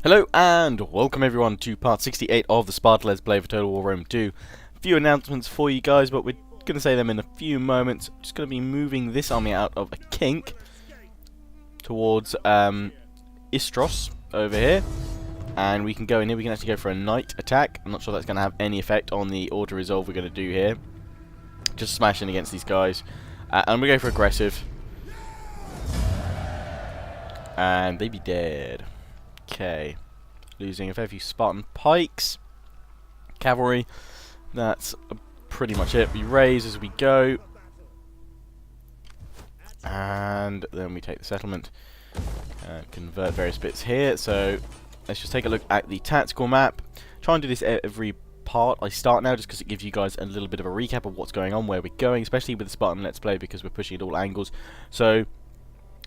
Hello and welcome everyone to part 68 of the Sparta Let's Play for Total War Rome 2. A few announcements for you guys, but we're going to say them in a few moments. Just going to be moving this army out of a kink towards Istros over here. And we can go in here, we can actually go for a night attack. I'm not sure that's going to have any effect on the auto resolve we're going to do here. Just smashing against these guys. And we go for aggressive. And they be dead. Okay, losing a fair few Spartan pikes, cavalry. That's pretty much it. We raise as we go, and then we take the settlement. Convert various bits here. So let's just take a look at the tactical map. Try and do this every part I start now, just because it gives you guys a little bit of a recap of what's going on, where we're going, especially with the Spartan Let's Play, because we're pushing at all angles. So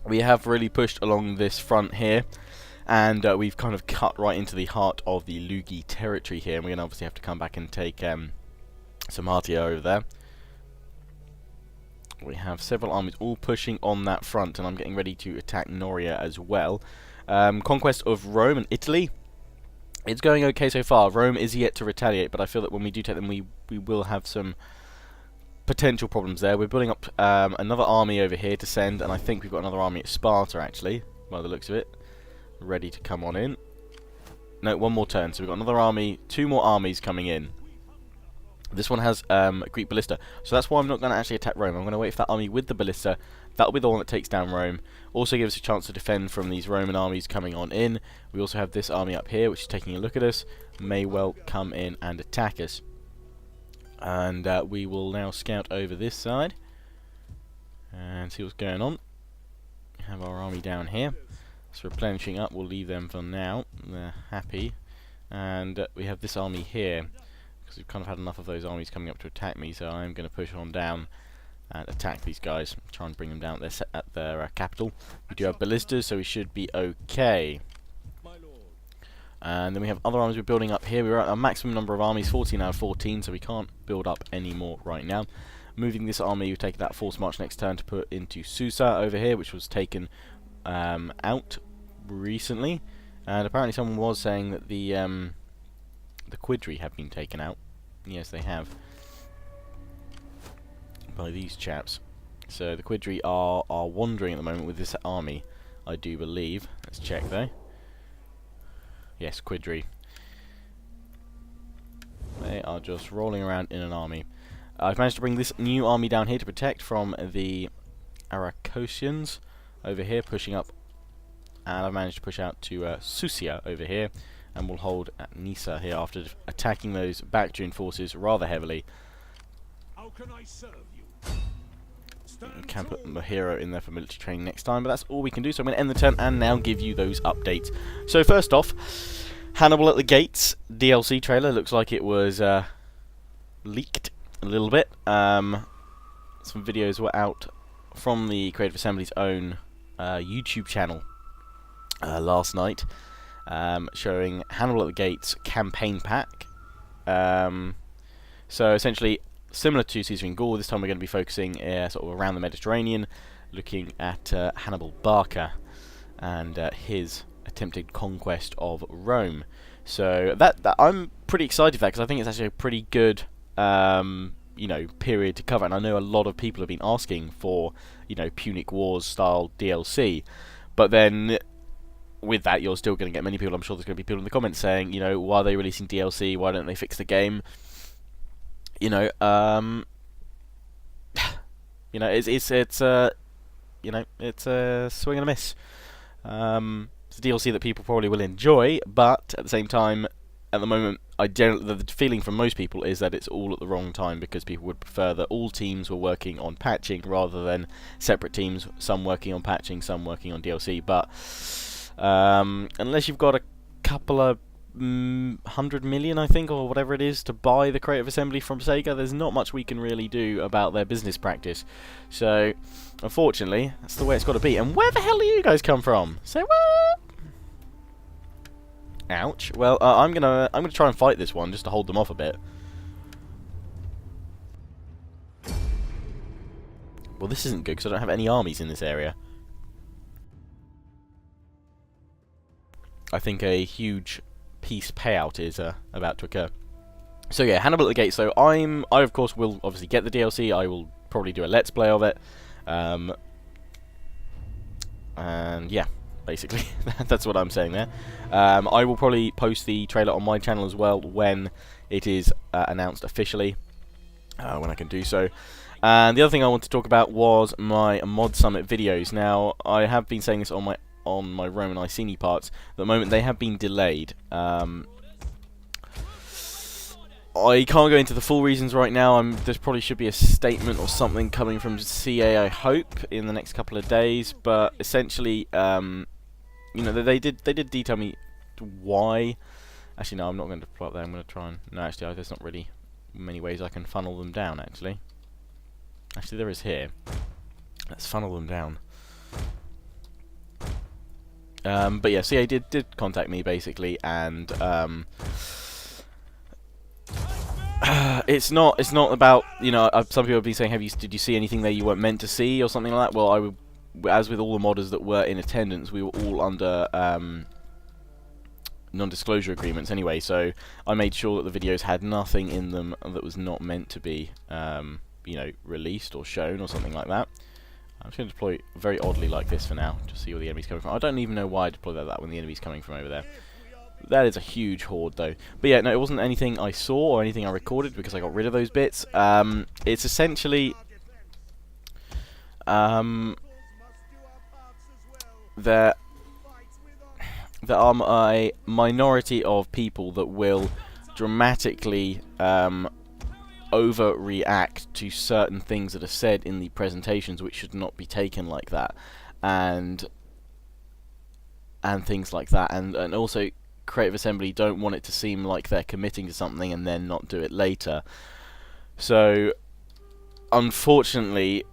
we have really pushed along this front here. And we've kind of cut right into the heart of the Lugi territory here. And we're going to obviously have to come back and take Samatia over there. We have several armies all pushing on that front. And I'm getting ready to attack Noria as well. Conquest of Rome and Italy. It's going okay so far. Rome is yet to retaliate. But I feel that when we do take them, we will have some potential problems there. We're building up another army over here to send. And I think we've got another army at Sparta, actually, by the looks of it. Ready to come on in. No, one more turn. So we've got another army, two more armies coming in. This one has Greek ballista. So that's why I'm not going to actually attack Rome. I'm going to wait for that army with the ballista. That'll be the one that takes down Rome. Also gives us a chance to defend from these Roman armies coming on in. We also have this army up here, which is taking a look at us. May well come in and attack us. And we will now scout over this side. And see what's going on. We have our army down here. So replenishing up, we'll leave them for now. They're happy. And we have this army here, because we've kind of had enough of those armies coming up to attack me, so I'm going to push on down and attack these guys. Try and bring them down at their capital. We do have ballistas, so we should be okay. And then we have other armies we're building up here. We're at our maximum number of armies, 14 out of 14, so we can't build up any more right now. Moving this army, we take that force march next turn to put into Susa over here, which was taken out recently, and apparently someone was saying that the Quidri have been taken out. Yes, they have, by these chaps. So the Quidri are wandering at the moment with this army, I do believe. Let's check though. Yes, Quidri. They are just rolling around in an army. I've managed to bring this new army down here to protect from the Aracosians over here, pushing up, and I've managed to push out to Susia over here, and we'll hold at Nisa here after attacking those Bactrian forces rather heavily. How can I serve you? We can put the hero in there for military training next time, but that's all we can do, so I'm going to end the turn and now give you those updates. So first off, Hannibal at the Gates DLC trailer. Looks like it was leaked a little bit. Some videos were out from the Creative Assembly's own YouTube channel last night, showing Hannibal at the Gates campaign pack. So essentially similar to Caesar in Gaul, this time we're going to be focusing sort of around the Mediterranean, looking at Hannibal Barca and his attempted conquest of Rome. So that I'm pretty excited for that, because I think it's actually a pretty good period to cover, and I know a lot of people have been asking for, Punic Wars style DLC, but then with that you're still going to get many people, I'm sure there's going to be people in the comments saying, why are they releasing DLC, why don't they fix the game? It's a swing and a miss. It's a DLC that people probably will enjoy, but at the same time, at the moment, the feeling from most people is that it's all at the wrong time, because people would prefer that all teams were working on patching rather than separate teams, some working on patching, some working on DLC. But unless you've got a couple of 100 million, I think, or whatever it is, to buy the Creative Assembly from Sega, there's not much we can really do about their business practice. So, unfortunately, that's the way it's got to be. And where the hell do you guys come from? Say what? Ouch. Well, I'm gonna try and fight this one just to hold them off a bit. Well, this isn't good because I don't have any armies in this area. I think a huge peace payout is about to occur. So yeah, Hannibal at the Gate. So I of course will obviously get the DLC. I will probably do a let's play of it. And yeah, basically that's what I'm saying there. I will probably post the trailer on my channel as well when it is announced officially, when I can do so. And the other thing I want to talk about was my Mod Summit videos. Now, I have been saying this on my Rome and Iceni parts. At the moment, they have been delayed. I can't go into the full reasons right now. There probably should be a statement or something coming from CA, I hope, in the next couple of days. But essentially, you know, they did detail me why. Actually, no, I'm not going to plot there. I'm going to try and... No, actually, there's not really many ways I can funnel them down, actually. Actually, there is here. Let's funnel them down. But yeah, CA did contact me, basically, and... it's not about, you know, some people have been saying, did you see anything there you weren't meant to see or something like that? Well, as with all the modders that were in attendance, we were all under non-disclosure agreements anyway, so I made sure that the videos had nothing in them that was not meant to be, you know, released or shown or something like that. I'm just going to deploy very oddly like this for now, to see where the enemy's coming from. I don't even know why I deployed that when the enemy's coming from over there. That is a huge horde, though. But yeah, no, it wasn't anything I saw or anything I recorded because I got rid of those bits. It's essentially there are a minority of people that will dramatically overreact to certain things that are said in the presentations, which should not be taken like that, and things like that, and also Creative Assembly don't want it to seem like they're committing to something and then not do it later. So unfortunately,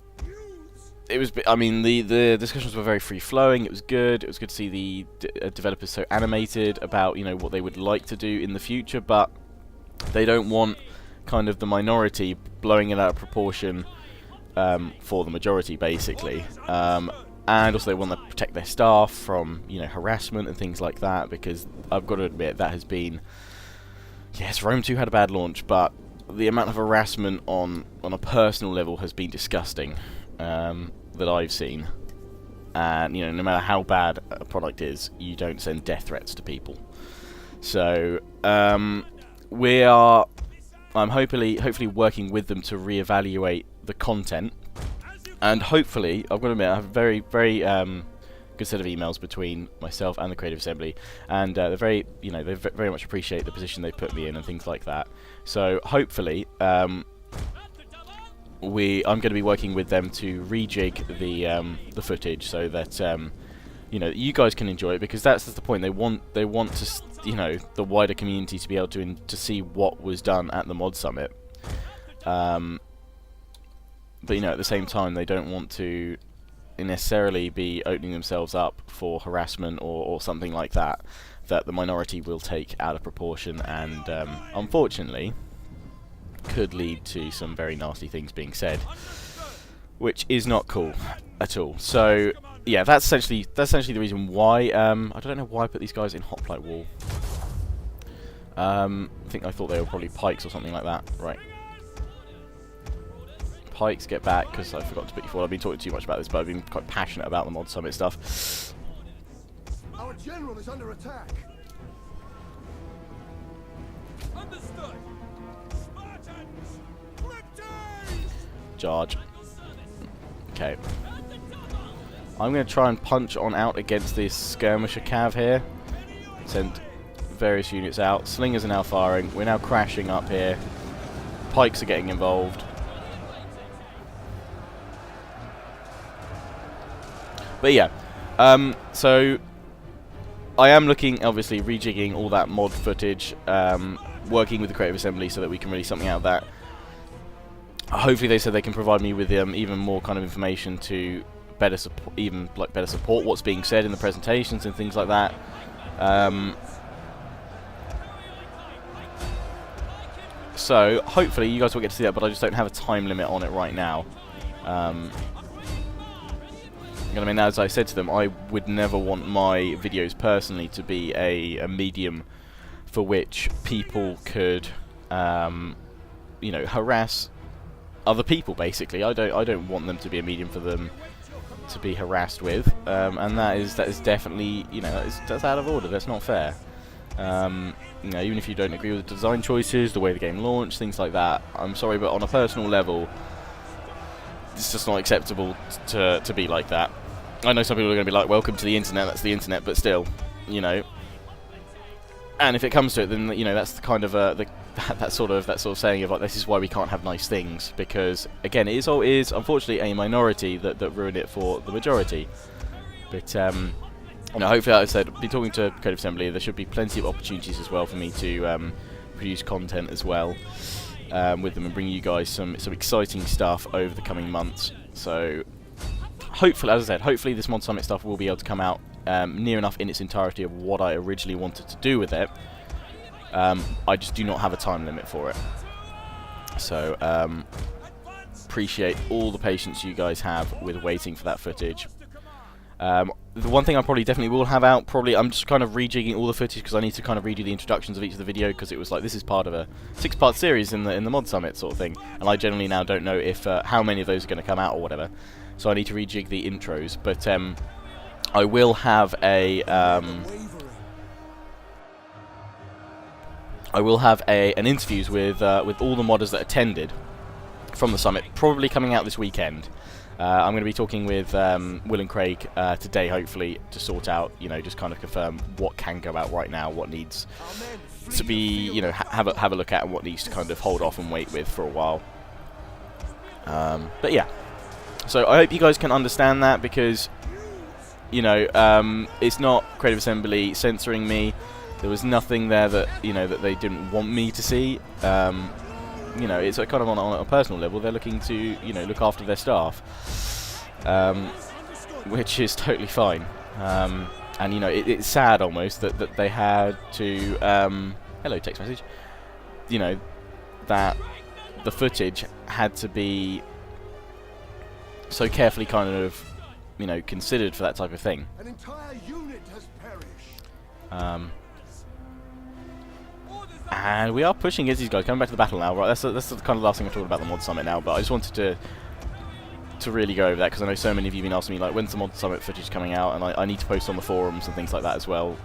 it was, I mean, the discussions were very free flowing. It was good. It was good to see the developers so animated about, you know, what they would like to do in the future, but they don't want kind of the minority blowing it out of proportion for the majority, basically. And also they want to protect their staff from, you know, harassment and things like that, because I've got to admit that has been... Yes, Rome 2 had a bad launch, but the amount of harassment on a personal level has been disgusting, that I've seen. And, you know, no matter how bad a product is, you don't send death threats to people. So, I'm hopefully working with them to reevaluate the content. And hopefully, I've got to admit, I have a very, very good set of emails between myself and the Creative Assembly, and they're very, you know, they very much appreciate the position they put me in and things like that. So hopefully, I'm going to be working with them to rejig the footage so that you know, you guys can enjoy it, because that's the point. They want to, you know, the wider community to be able to see what was done at the Mod Summit. But, you know, at the same time, they don't want to necessarily be opening themselves up for harassment or something like that the minority will take out of proportion, and unfortunately could lead to some very nasty things being said, which is not cool at all. So yeah, that's essentially the reason why. I don't know why I put these guys in hoplite wall. I thought they were probably pikes or something like that. Right. Pikes, get back, because I forgot to put you forward. I've been talking too much about this, but I've been quite passionate about the Mod Summit stuff. Our general is under attack. Understood. Spartans, victory! Charge. Okay. I'm going to try and punch on out against this skirmisher cav here. Send various units out. Slingers are now firing. We're now crashing up here. Pikes are getting involved. But yeah, so I am looking, obviously, rejigging all that mod footage, working with the Creative Assembly so that we can release something out of that. Hopefully, they said they can provide me with even more kind of information to better support what's being said in the presentations and things like that. So hopefully, you guys will get to see that, but I just don't have a time limit on it right now. I mean, as I said to them, I would never want my videos personally to be a medium for which people could, you know, harass other people. Basically, I don't want them to be a medium for them to be harassed with, and that is definitely, you know, that's out of order. That's not fair. You know, even if you don't agree with the design choices, the way the game launched, things like that, I'm sorry, but on a personal level, it's just not acceptable to be like that. I know some people are going to be like, welcome to the internet, that's the internet, but still, you know. And if it comes to it, then, you know, that's the kind of that sort of saying of like, this is why we can't have nice things, because again, it is unfortunately a minority that ruin it for the majority. But you know, hopefully, like I said, be talking to Creative Assembly, there should be plenty of opportunities as well for me to produce content as well with them and bring you guys some exciting stuff over the coming months. So hopefully, as I said, hopefully this Mod Summit stuff will be able to come out near enough in its entirety of what I originally wanted to do with it. I just do not have a time limit for it. So appreciate all the patience you guys have with waiting for that footage. The one thing I definitely will have out, I'm just kind of rejigging all the footage because I need to kind of redo the introductions of each of the video, because it was like, this is part of a 6-part series in the Mod Summit sort of thing, and I generally now don't know if how many of those are going to come out or whatever, so I need to rejig the intros. But I will have an interviews with all the modders that attended from the summit, probably coming out this weekend. I'm going to be talking with Will and Craig today, hopefully, to sort out, you know, just kind of confirm what can go out right now, what needs to be, you know, have a look at, and what needs to kind of hold off and wait with for a while. But yeah, so I hope you guys can understand that, because, you know, it's not Creative Assembly censoring me. There was nothing there that, you know, that they didn't want me to see. You know, it's kind of on a personal level. They're looking to, you know, look after their staff, which is totally fine. And you know, it's sad almost that they had to, hello text message, you know, that the footage had to be so carefully kind of, you know, considered for that type of thing. An entire unit has perished. And we are pushing against these guys. Coming back to the battle now, right? That's the kind of last thing I'm talking about the Mod Summit now. But I just wanted to really go over that, because I know so many of you have been asking me, like, when's the Mod Summit footage coming out, and I need to post on the forums and things like that as well,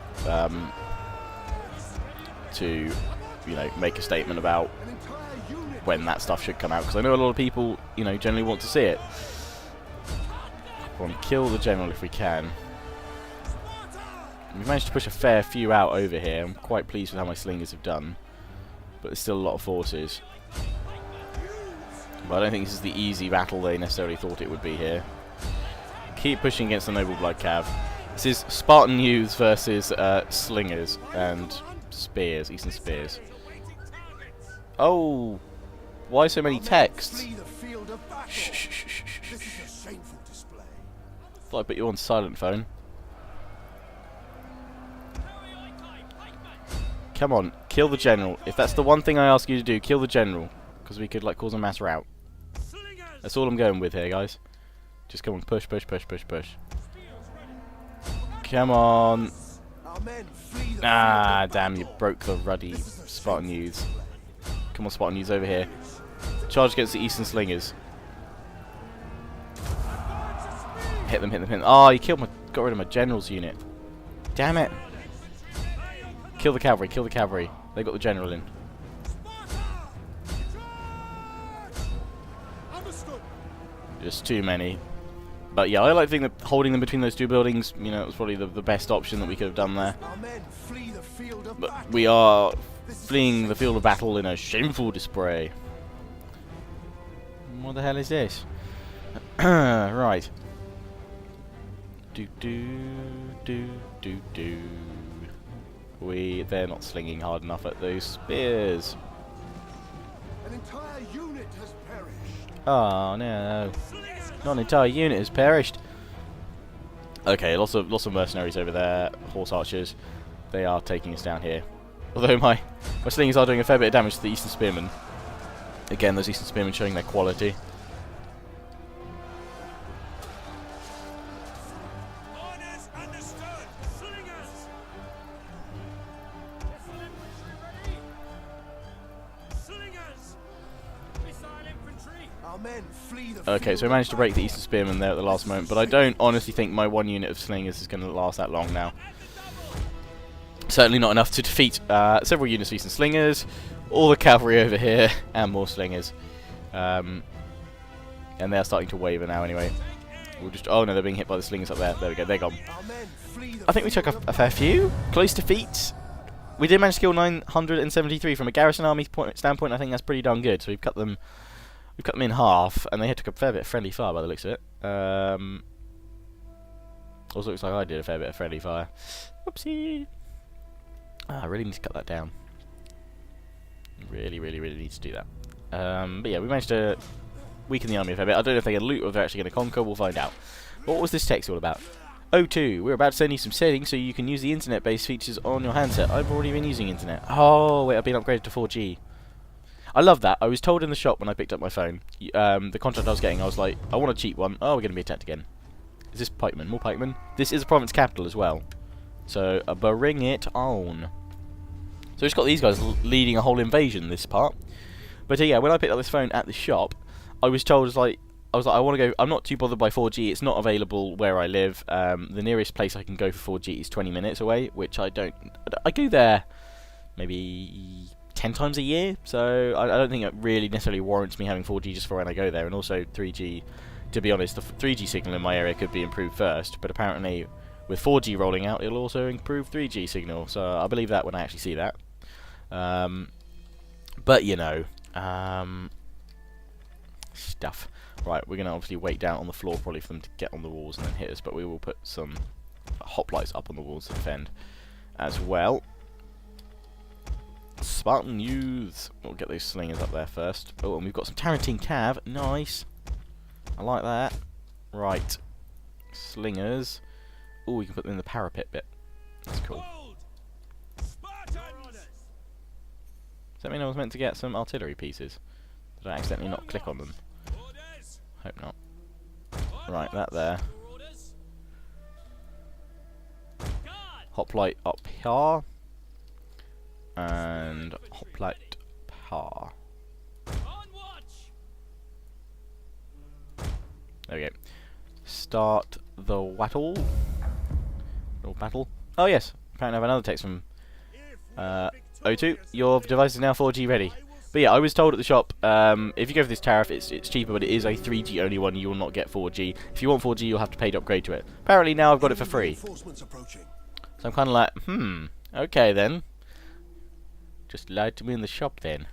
to, you know, make a statement about when that stuff should come out, because I know a lot of people, you know, generally want to see it. Go on, kill the general if we can. We've managed to push a fair few out over here. I'm quite pleased with how my slingers have done, but there's still a lot of forces. But I don't think this is the easy battle they necessarily thought it would be here. Keep pushing against the Noble Blood Cav. This is Spartan youths versus slingers and spears, Eastern spears. Oh, why so many texts? Shh, shh, shh, shh, shh, shh. Thought I put you on silent phone. Come on, kill the general. If that's the one thing I ask you to do, kill the general, because we could like cause a mass rout. That's all I'm going with here, guys. Just come on, push, push, push, push, push. Come on. Ah, damn, you broke the ruddy Spartan youths. Come on, Spartan youths over here. Charge against the Eastern slingers. Hit them, hit them, hit them. Oh, you killed got rid of my general's unit. Damn it. Kill the cavalry, kill the cavalry. They got the general in. Just too many. But yeah, I like to think that holding them between those two buildings, you know, it was probably the best option that we could have done there. But we are fleeing the field of battle in a shameful display. What the hell is this? Right. They're not slinging hard enough at those spears. An entire unit has perished. Oh no. Not an entire unit has perished. Okay, lots of mercenaries over there, horse archers. They are taking us down here. Although my slingers are doing a fair bit of damage to the Eastern Spearmen. Again, those Eastern Spearmen showing their quality. men flee the Okay, so we managed to break the Eastern Spearman there at the last moment, but I don't honestly think my 1 unit of slingers is going to last that long now. Certainly not enough to defeat several units of Eastern Slingers, all the cavalry over here, and more slingers. And they're starting to waver now anyway. We'll just, oh no, they're being hit by the slingers up there. There we go, they're gone. I think we took a fair few. Close defeats. We did manage to kill 973 from a garrison army standpoint. I think that's pretty darn good. So we've cut them in half, and they had took a fair bit of friendly fire by the looks of it. Also looks like I did a fair bit of friendly fire. Whoopsie. I really need to cut that down. Really need to do that. But yeah, we managed to weaken the army a fair bit. I don't know if they can loot or if they're actually going to conquer. We'll find out. But what was this text all about? O2, we're about to send you some settings so you can use the internet-based features on your handset. I've already been using internet. Oh, wait, I've been upgraded to 4G. I love that. I was told in the shop when I picked up my phone, the contract I was getting, I was like, I want a cheap one. Oh, we're going to be attacked again. Is this pikemen? More pikemen? This is a province capital as well. So, bring it on. So it's got these guys leading a whole invasion this part. But yeah, when I picked up this phone at the shop, I was told, I was like, I want to go. I'm not too bothered by 4G. It's not available where I live. The nearest place I can go for 4G is 20 minutes away, which I don't. I go there maybe 10 times a year, so I don't think it really necessarily warrants me having 4G just for when I go there. And also 3G. To be honest, the 3G signal in my area could be improved first, but apparently with 4G rolling out, it'll also improve 3G signal. So I believe that when I actually see that. But you know, stuff. Right, we're going to obviously wait down on the floor probably for them to get on the walls and then hit us, but we will put some hoplites up on the walls to defend as well. Spartan youths. We'll get those slingers up there first. Oh, and we've got some Tarantine Cav. Nice. I like that. Right. Slingers. Oh, we can put them in the parapet bit. That's cool. Does that mean I was meant to get some artillery pieces? Did I accidentally not click on them? Hope not. Right, that there. Hoplite up here. And hoplite here. There we go. Start the wattle. Little battle. Oh yes, apparently I have another text from O2. Your device is now 4G ready. But yeah, I was told at the shop, if you go for this tariff, it's cheaper, but it is a 3G only one. You will not get 4G. If you want 4G, you'll have to pay to upgrade to it. Apparently now I've got it for free. So I'm kind of like, okay then. Just lied to me in the shop then.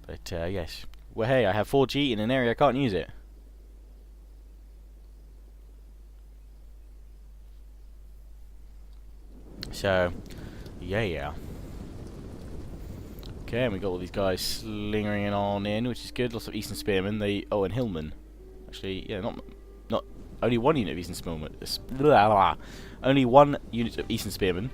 But yes, well hey, I have 4G in an area I can't use it. So, yeah. Okay, and we got all these guys slingering on in, which is good. Lots of Eastern Spearmen. Oh, and Hillmen. Actually, yeah, not only one unit of Eastern Spearmen. Only one unit of Eastern Spearmen.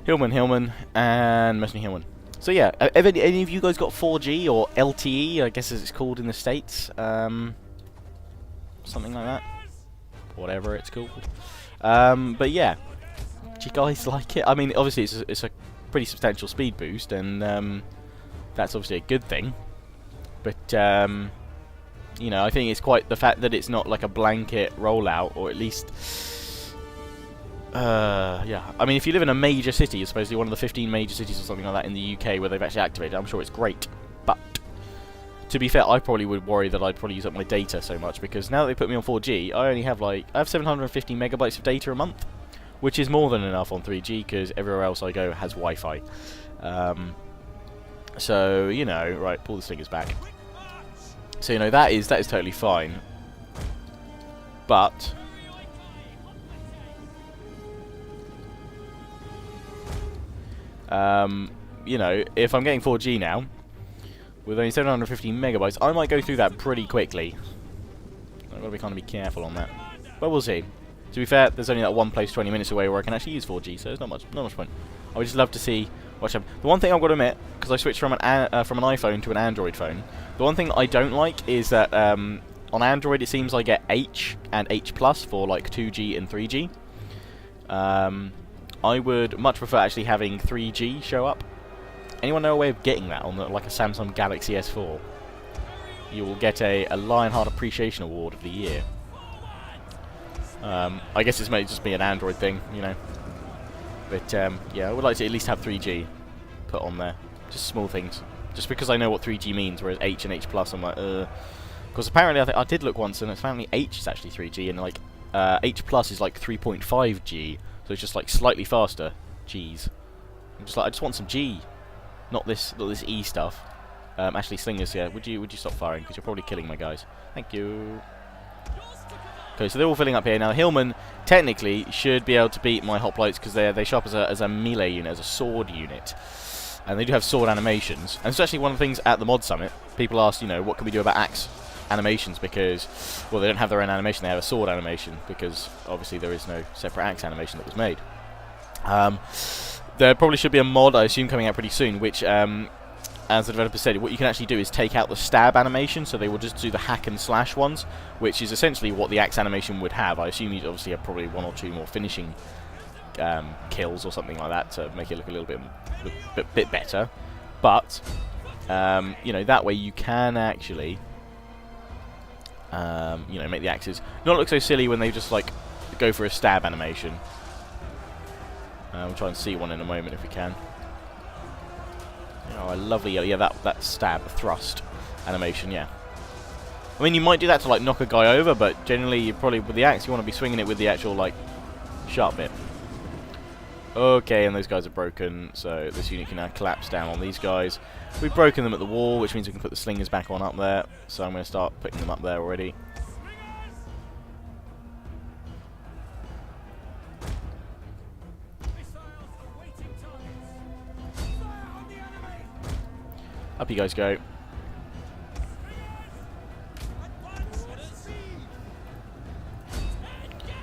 Hillmen, and mostly Hillmen. So yeah, have any of you guys got 4G or LTE? I guess as it's called in the States. Something like that. Whatever it's called. But yeah. Do you guys like it? I mean, obviously it's a pretty substantial speed boost, and that's obviously a good thing. But you know, I think it's quite the fact that it's not like a blanket rollout, or at least, yeah. I mean, if you live in a major city, supposedly one of the 15 major cities or something like that in the UK where they've actually activated it, I'm sure it's great. But to be fair, I probably would worry that I'd probably use up my data so much, because now that they put me on 4G, I only have I have 750 megabytes of data a month. Which is more than enough on 3G, because everywhere else I go has Wi-Fi. So, you know, right, pull the slingers back. So, you know, that is totally fine. But you know, if I'm getting 4G now, with only 750 megabytes, I might go through that pretty quickly. I've got to kind of be careful on that. But we'll see. To be fair, there's only that one place 20 minutes away where I can actually use 4G, so there's not much point. I would just love to see what's happening. The one thing I've got to admit, because I switched from an iPhone to an Android phone, the one thing I don't like is that on Android it seems I get H and H+ for like 2G and 3G. I would much prefer actually having 3G show up. Anyone know a way of getting that on like a Samsung Galaxy S4? You will get a Lionheart Appreciation Award of the Year. I guess this may just be an Android thing, you know. But yeah, I would like to at least have 3G put on there. Just small things. Just because I know what 3G means, whereas H and H+, I'm like, because apparently I did look once, and apparently H is actually 3G, and like H+ is like 3.5G, so it's just like slightly faster. G's. I'm just like, I just want some G, not this E stuff. Actually, Slingers, yeah, would you stop firing, because you're probably killing my guys. Thank you. Okay, so they're all filling up here now. Hillman technically should be able to beat my hoplites because they show up as a melee unit, as a sword unit. And they do have sword animations. And it's actually one of the things at the mod summit. People asked, you know, what can we do about axe animations, because, well, they don't have their own animation, they have a sword animation, because obviously there is no separate axe animation that was made. There probably should be a mod, I assume, coming out pretty soon, which, as the developer said, what you can actually do is take out the stab animation, so they will just do the hack and slash ones, which is essentially what the axe animation would have. I assume you'd obviously have probably one or two more finishing kills or something like that to make it look a little bit better. But you know, that way you can actually you know, make the axes not look so silly when they just like go for a stab animation. We'll try and see one in a moment if we can. Oh, a lovely yellow. Yeah, that stab, thrust animation, yeah. I mean, you might do that to, like, knock a guy over, but generally, you probably, with the axe, you want to be swinging it with the actual, like, sharp bit. Okay, and those guys are broken, so this unit can now collapse down on these guys. We've broken them at the wall, which means we can put the slingers back on up there, so I'm going to start putting them up there already. Up you guys go.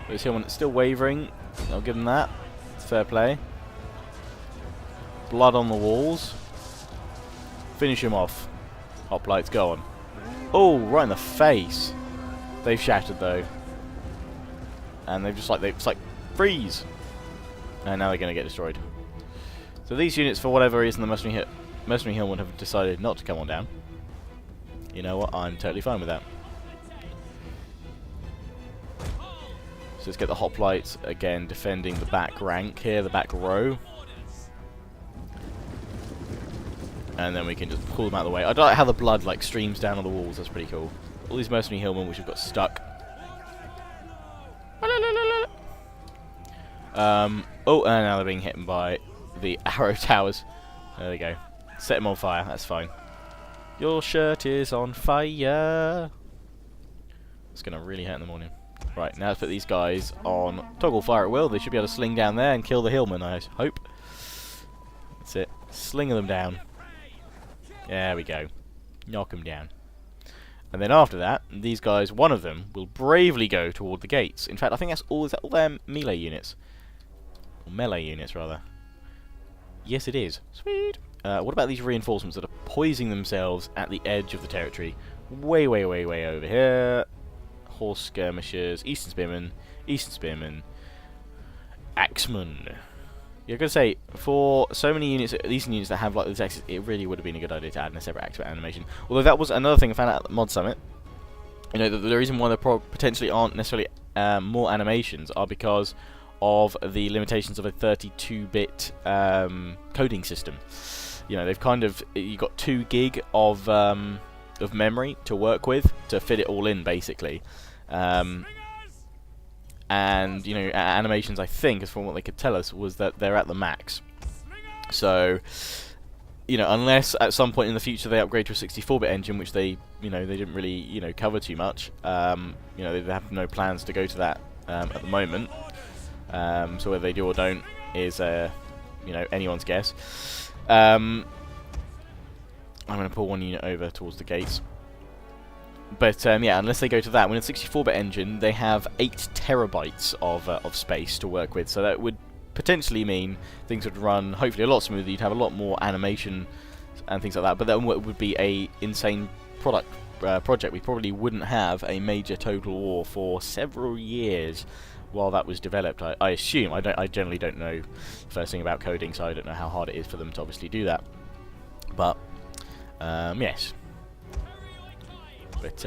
There's Hillman that's still wavering. I'll give him that. It's fair play. Blood on the walls. Finish him off. Hoplites, go on. Oh, right in the face. They've shattered though. And they've just like, freeze. And now they're going to get destroyed. So these units, for whatever reason, the Mercenary Hillmen have decided not to come on down. You know what? I'm totally fine with that. So let's get the hoplites again, defending the back rank here, the back row. And then we can just pull them out of the way. I don't like how the blood like streams down on the walls. That's pretty cool. All these Mercenary Hillmen which have got stuck. Oh, and now they're being hit by the arrow towers. There we go. Set him on fire, that's fine. Your shirt is on fire. It's going to really hurt in the morning. Right, now let's put these guys on toggle fire at will. They should be able to sling down there and kill the Hillmen, I hope. That's it. Sling them down. There we go. Knock them down. And then after that, these guys, one of them, will bravely go toward the gates. In fact, I think that's all, is that all their melee units? Or melee units, rather. Yes, it is. Sweet. What about these reinforcements that are poising themselves at the edge of the territory? Way, way, way, way over here. Horse skirmishers, Eastern Spearmen, Axemen. You're going to say, for so many units, these units that have like this axis, it really would have been a good idea to add in a separate axis animation. Although that was another thing I found out at the mod summit. You know, the reason why there potentially aren't necessarily more animations are because of the limitations of a 32-bit coding system. You know, they've kind of, you got 2 gig of memory to work with to fit it all in, basically. And you know, animations, I think, as from what they could tell us, was that they're at the max. So, you know, unless at some point in the future they upgrade to a 64-bit engine, which they, you know, they didn't really, you know, cover too much. You know, they have no plans to go to that at the moment. So whether they do or don't is, you know, anyone's guess. I'm going to pull one unit over towards the gates. But yeah, unless they go to that, when it's a 64-bit engine, they have 8 terabytes of space to work with. So that would potentially mean things would run hopefully a lot smoother. You'd have a lot more animation and things like that. But that would be a insane project. We probably wouldn't have a major total war for several years while that was developed. I assume. I generally don't know the first thing about coding, so I don't know how hard it is for them to obviously do that. But yes. But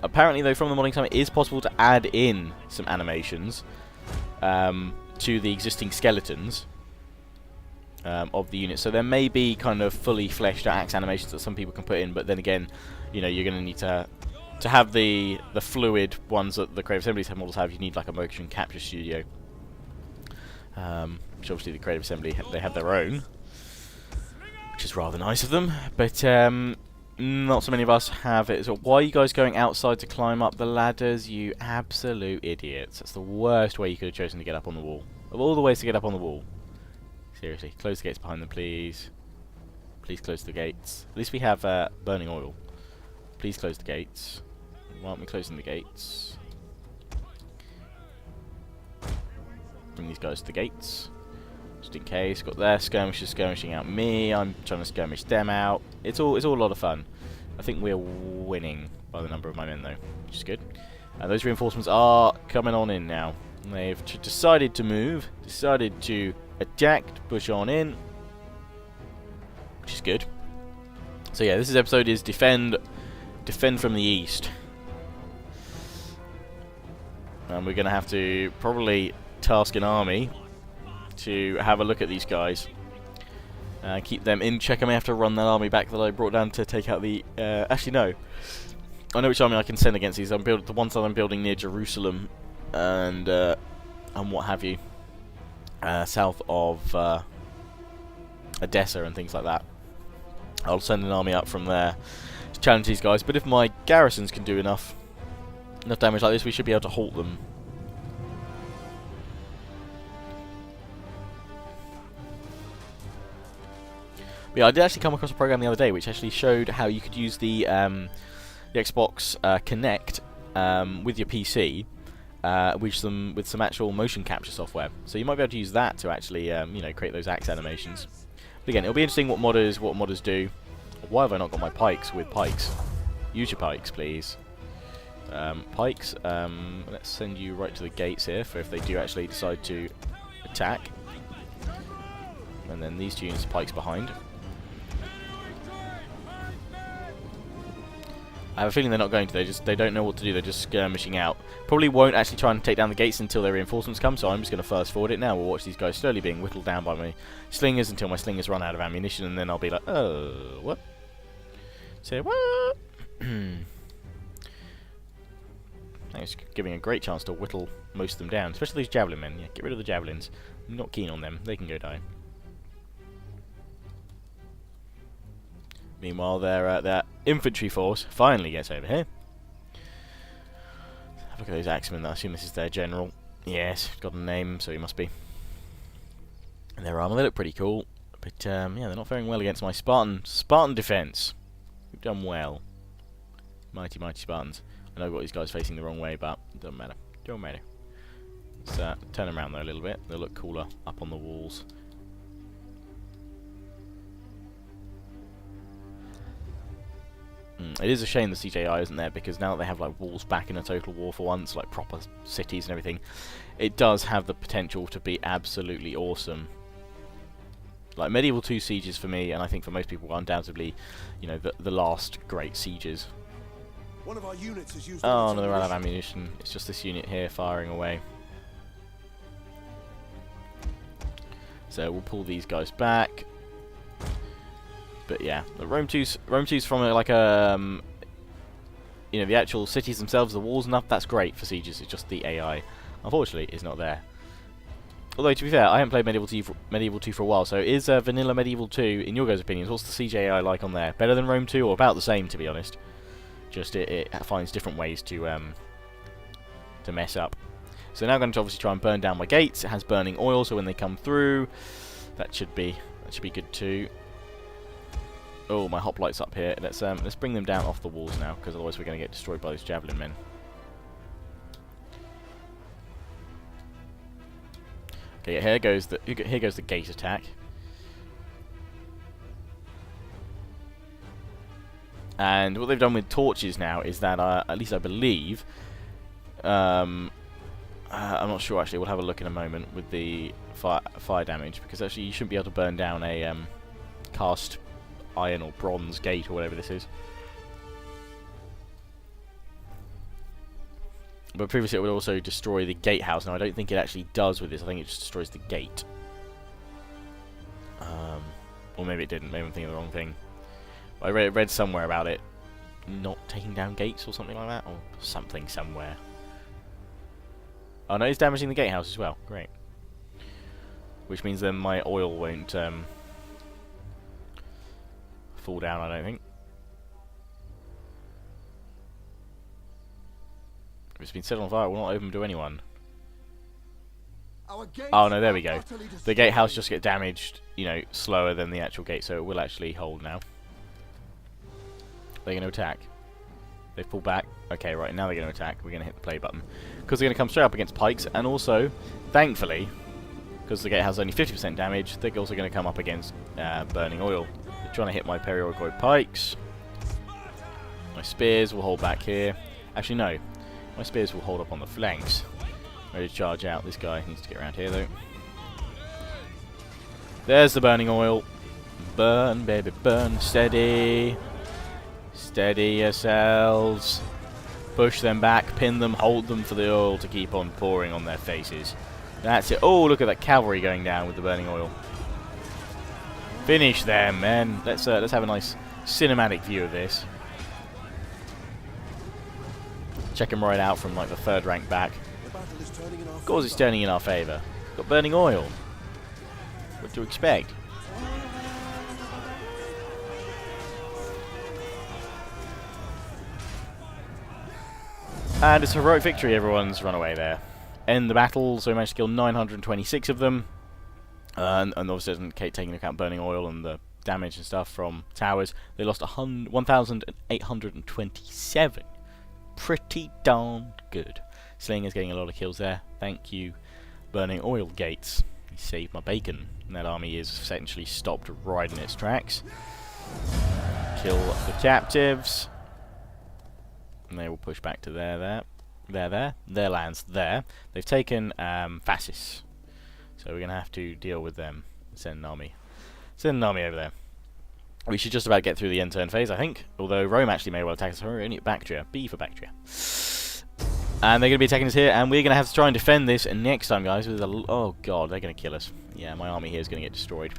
apparently, though, from the modding time, it is possible to add in some animations to the existing skeletons of the unit. So there may be kind of fully fleshed out axe animations that some people can put in, but then again, you know, you're going to need to have the fluid ones that the Creative Assembly models have. You need like a motion capture studio, which obviously the Creative Assembly they have their own, which is rather nice of them. But not so many of us have it. So why are you guys going outside to climb up the ladders, you absolute idiots? That's the worst way you could have chosen to get up on the wall. Of all the ways to get up on the wall. Seriously, close the gates behind them, please. Please close the gates. At least we have burning oil. Please close the gates. Why aren't we closing the gates? Bring these guys to the gates. Just in case. Got their skirmishers skirmishing out me. I'm trying to skirmish them out. It's all a lot of fun. I think we're winning by the number of my men though, which is good. And those reinforcements are coming on in now. They've decided to move. Decided to attack, to push on in, which is good. So yeah, this episode is defend from the east. And we're going to have to probably task an army to have a look at these guys. Keep them in check. I may have to run that army back that I brought down to take out the... actually, no. I know which army I can send against these. The ones that I'm building near Jerusalem and what have you. South of Edessa and things like that. I'll send an army up from there to challenge these guys. But if my garrisons can do enough damage like this, we should be able to halt them. But yeah, I did actually come across a program the other day which actually showed how you could use the Xbox Kinect with your PC with some actual motion capture software. So you might be able to use that to actually you know, create those axe animations. But again, it'll be interesting what modders do. Why have I not got my pikes with pikes? Use your pikes, please. Pikes, let's send you right to the gates here for if they do actually decide to attack. And then these two units, pikes behind. I have a feeling they're not going to. They don't know what to do. They're just skirmishing out. Probably won't actually try and take down the gates until their reinforcements come. So I'm just going to fast forward it now. We'll watch these guys slowly being whittled down by my slingers until my slingers run out of ammunition, and then I'll be like, oh, what? Say what? It's giving a great chance to whittle most of them down, especially these javelin men. Yeah, get rid of the javelins. I'm not keen on them. They can go die. Meanwhile, their infantry force finally gets over here. Have a look at those axemen. I assume this is their general. Yes, got a name, so he must be. And their armor, they look pretty cool. But yeah, they're not faring well against my Spartan defense. We've done well. Mighty, mighty Spartans. I know I've got these guys facing the wrong way, but it doesn't matter. Don't matter. Let's turn them around though a little bit. They'll look cooler up on the walls. It is a shame the CJI isn't there, because now that they have like walls back in a Total War for once, like proper cities and everything, it does have the potential to be absolutely awesome. Like Medieval 2 sieges for me, and I think for most people, are undoubtedly, you know, the last great sieges. One of our units has used Oh no, they're out of ammunition. It's just this unit here firing away. So we'll pull these guys back. But yeah, the Rome 2's from like you know, the actual cities themselves, the walls and stuff. That's great for sieges. It's just the AI, unfortunately, is not there. Although to be fair, I haven't played Medieval 2 for a while. So is vanilla Medieval 2, in your guys' opinions, what's the siege AI like on there? Better than Rome 2, or about the same, to be honest? Just it finds different ways to mess up. So now I'm going to obviously try and burn down my gates. It has burning oil, so when they come through, that should be good too. Oh, my hoplites up here. Let's bring them down off the walls now, because otherwise we're going to get destroyed by those javelin men. Okay, here goes the gate attack. And what they've done with torches now is that, at least I believe, I'm not sure actually. We'll have a look in a moment with the fire damage, because actually you shouldn't be able to burn down a cast iron or bronze gate or whatever this is. But previously it would also destroy the gatehouse. Now I don't think it actually does with this. I think it just destroys the gate. Or maybe it didn't. Maybe I'm thinking of the wrong thing. I read somewhere about it not taking down gates or something like that, or something somewhere. Oh no, it's damaging the gatehouse as well. Great. Which means then my oil won't fall down, I don't think. If it's been set on fire, it will not open to anyone. Oh no, there we go. The gatehouse just get damaged, you know, slower than the actual gate, so it will actually hold now. They're going to attack. They've pulled back. Okay, right, now they're going to attack. We're going to hit the play button. Because they're going to come straight up against pikes, and also, thankfully, because the gate has only 50% damage, they're also going to come up against burning oil. They're trying to hit my periodic pikes. My spears will hold back here. Actually, no. My spears will hold up on the flanks. Ready to charge out. This guy needs to get around here, though. There's the burning oil. Burn, baby, burn. Steady. Steady yourselves. Push them back, pin them, hold them for the oil to keep on pouring on their faces. That's it. Oh, look at that cavalry going down with the burning oil. Finish them, men. Let's have a nice cinematic view of this. Check them right out from like the third rank back. Of course it's turning in our favour. Got burning oil. What do you expect? And it's a heroic victory, everyone's run away there. End the battle, so we managed to kill 926 of them. And obviously doesn't taking into account burning oil and the damage and stuff from towers. They lost 1,827. Pretty darn good. Slinger's getting a lot of kills there. Thank you, burning oil gates. He saved my bacon. And that army is essentially stopped right in its tracks. Kill the captives. And they will push back to their lands there. They've taken Fascis, so we're going to have to deal with them. Send an army over there. We should just about get through the end turn phase, I think. Although Rome actually may well attack us. We're only at Bactria. B for Bactria. And they're going to be attacking us here, and we're going to have to try and defend this next time, guys. With oh god, they're going to kill us. Yeah, my army here is going to get destroyed.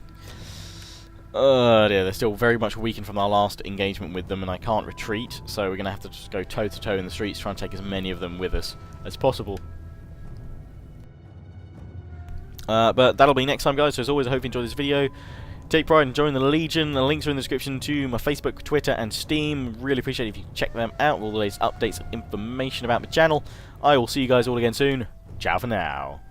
Oh dear, they're still very much weakened from our last engagement with them, and I can't retreat, so we're going to have to just go toe-to-toe in the streets, try and take as many of them with us as possible. But that'll be next time, guys, so as always, I hope you enjoyed this video. Take pride in joining the Legion. The links are in the description to my Facebook, Twitter, and Steam. Really appreciate it if you check them out, all the latest updates and information about the channel. I will see you guys all again soon. Ciao for now.